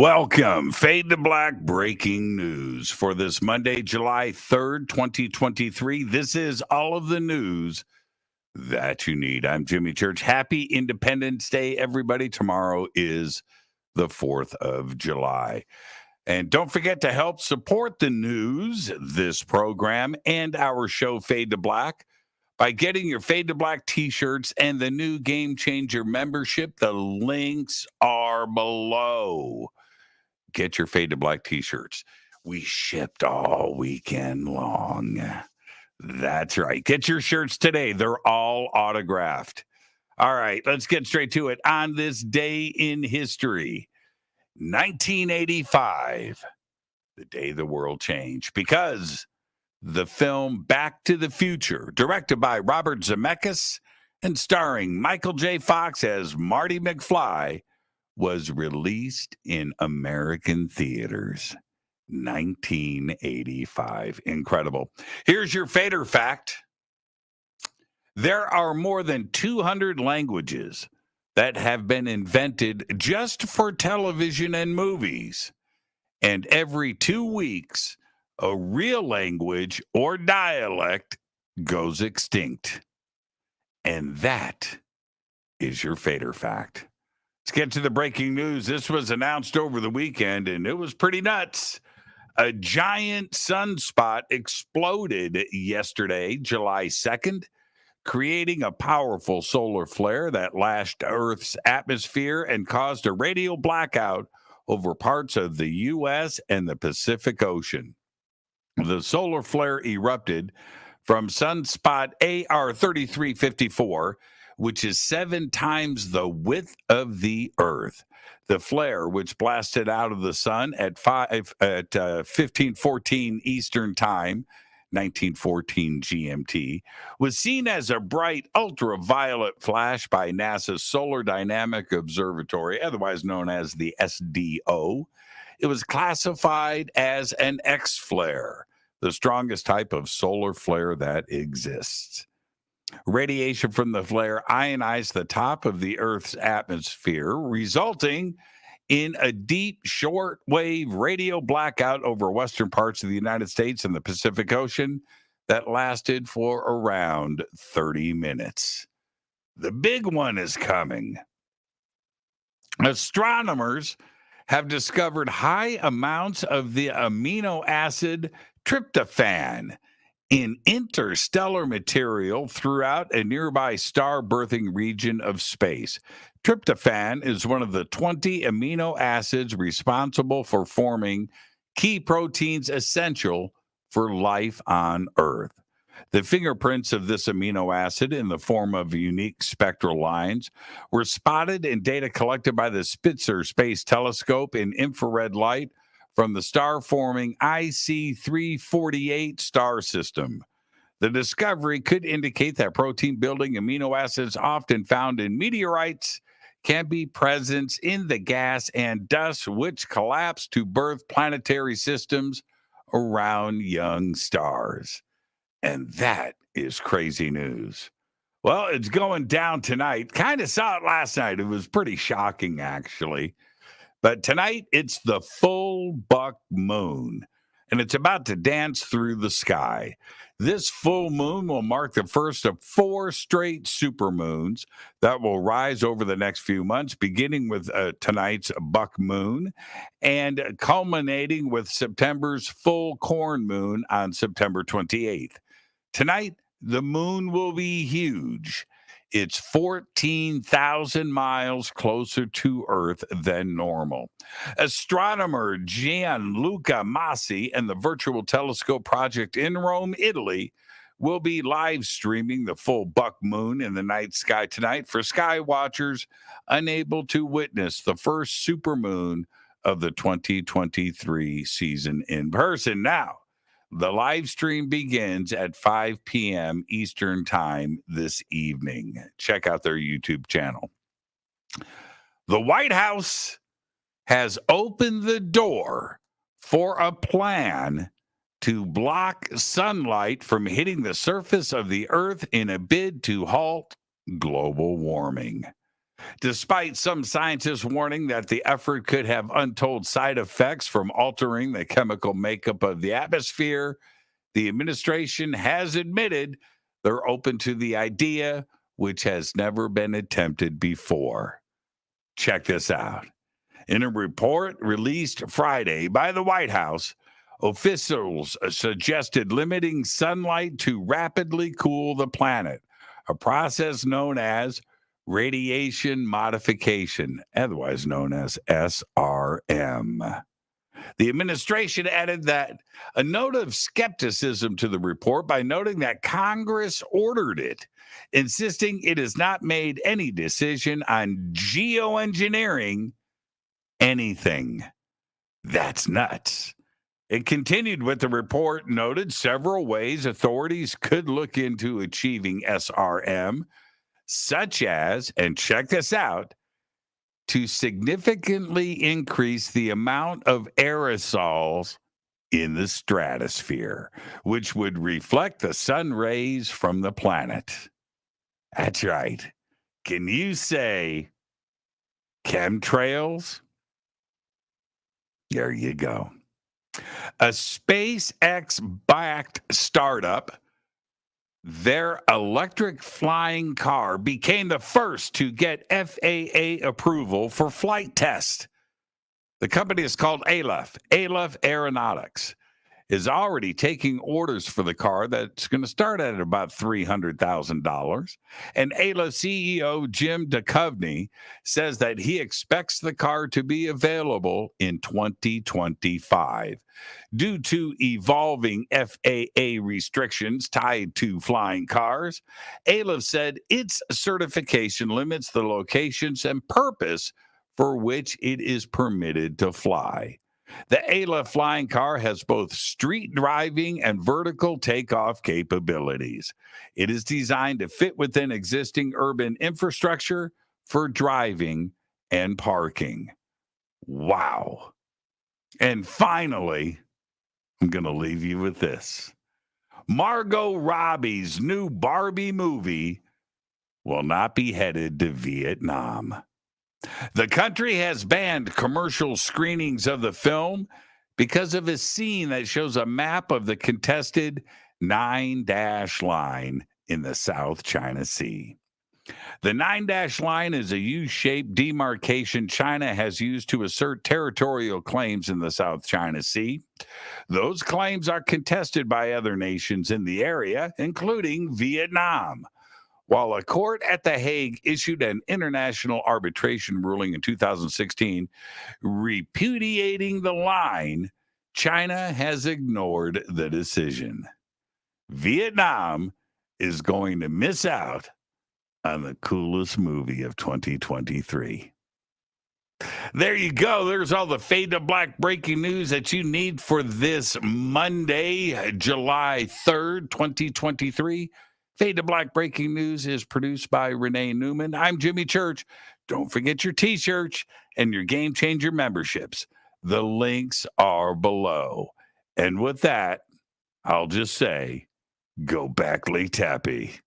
Welcome, Fade to Black breaking news for this Monday, July 3rd, 2023. This is all of the news that you need. I'm Jimmy Church. Happy Independence Day, everybody. Tomorrow is the 4th of July. And don't forget to help support the news, this program, and our show, Fade to Black, by getting your Fade to Black T-shirts and the new Game Changer membership. The links are below. Get your Fade to Black T-shirts. We shipped all weekend long. That's right. Get your shirts today. They're all autographed. All right, let's get straight to it. On this day in history, 1985, the day the world changed, because the film Back to the Future, directed by Robert Zemeckis and starring Michael J. Fox as Marty McFly, was released in American theaters. 1985. Incredible. Here's your Fader fact. There are more than 200 languages that have been invented just for television and movies. And every 2 weeks, a real language or dialect goes extinct. And that is your Fader fact. Let's get to the breaking news. This was announced over the weekend, and it was pretty nuts. A giant sunspot exploded yesterday, July 2nd, creating a powerful solar flare that lashed Earth's atmosphere and caused a radio blackout over parts of the U.S. and the Pacific Ocean. The solar flare erupted from sunspot AR 3354, which is 7 times the width of the Earth. The flare, which blasted out of the sun at 1514 Eastern Time, 1914 GMT, was seen as a bright ultraviolet flash by NASA's Solar Dynamic Observatory, otherwise known as the SDO. It was classified as an X-flare, the strongest type of solar flare that exists. Radiation from the flare ionized the top of the Earth's atmosphere, resulting in a deep shortwave radio blackout over western parts of the United States and the Pacific Ocean that lasted for around 30 minutes. The big one is coming. Astronomers have discovered high amounts of the amino acid tryptophan in interstellar material throughout a nearby star birthing region of space. Tryptophan is one of the 20 amino acids responsible for forming key proteins essential for life on Earth. The fingerprints of this amino acid in the form of unique spectral lines were spotted in data collected by the Spitzer Space Telescope in infrared light from the star-forming IC 348 star system. The discovery could indicate that protein-building amino acids often found in meteorites can be present in the gas and dust which collapse to birth planetary systems around young stars. And that is crazy news. Well, it's going down tonight. Kind of saw it last night. It was pretty shocking, actually. But tonight, it's the full buck moon, and it's about to dance through the sky. This full moon will mark the first of 4 straight supermoons that will rise over the next few months, beginning with tonight's buck moon and culminating with September's full corn moon on September 28th. Tonight, the moon will be huge. It's 14,000 miles closer to Earth than normal. Astronomer Gianluca Massi and the Virtual Telescope Project in Rome, Italy, will be live streaming the full buck moon in the night sky tonight for sky watchers unable to witness the first supermoon of the 2023 season in person. Now, the live stream begins at 5 p.m. Eastern Time this evening. Check out their YouTube channel. The White House has opened the door for a plan to block sunlight from hitting the surface of the Earth in a bid to halt global warming. Despite some scientists warning that the effort could have untold side effects from altering the chemical makeup of the atmosphere, the administration has admitted they're open to the idea, which has never been attempted before. Check this out. In a report released Friday by the White House, officials suggested limiting sunlight to rapidly cool the planet, a process known as radiation modification, otherwise known as SRM. The administration added that a note of skepticism to the report by noting that Congress ordered it, insisting it has not made any decision on geoengineering anything. That's nuts. It continued with the report noted several ways authorities could look into achieving SRM, such as, and check this out, to significantly increase the amount of aerosols in the stratosphere, which would reflect the sun rays from the planet. That's right. Can you say chemtrails? There you go. A SpaceX-backed startup, their electric flying car became the first to get FAA approval for flight tests. The company is called Ayla Aeronautics, is already taking orders for the car that's going to start at about $300,000. And Ayla CEO Jim Duchovny says that he expects the car to be available in 2025. Due to evolving FAA restrictions tied to flying cars, Ayla said its certification limits the locations and purpose for which it is permitted to fly. The Ayla Flying Car has both street driving and vertical takeoff capabilities. It is designed to fit within existing urban infrastructure for driving and parking. Wow. And finally, I'm going to leave you with this. Margot Robbie's new Barbie movie will not be headed to Vietnam. The country has banned commercial screenings of the film because of a scene that shows a map of the contested 9-dash line in the South China Sea. The 9-dash line is a U-shaped demarcation China has used to assert territorial claims in the South China Sea. Those claims are contested by other nations in the area, including Vietnam. While a court at The Hague issued an international arbitration ruling in 2016 repudiating the line, China has ignored the decision. Vietnam is going to miss out on the coolest movie of 2023. There you go. There's all the Fade to Black breaking news that you need for this Monday, July 3rd, 2023. Fade to Black breaking news is produced by Renee Newman. I'm Jimmy Church. Don't forget your T-shirts and your Game Changer memberships. The links are below. And with that, I'll just say, go back, Lee Tappy.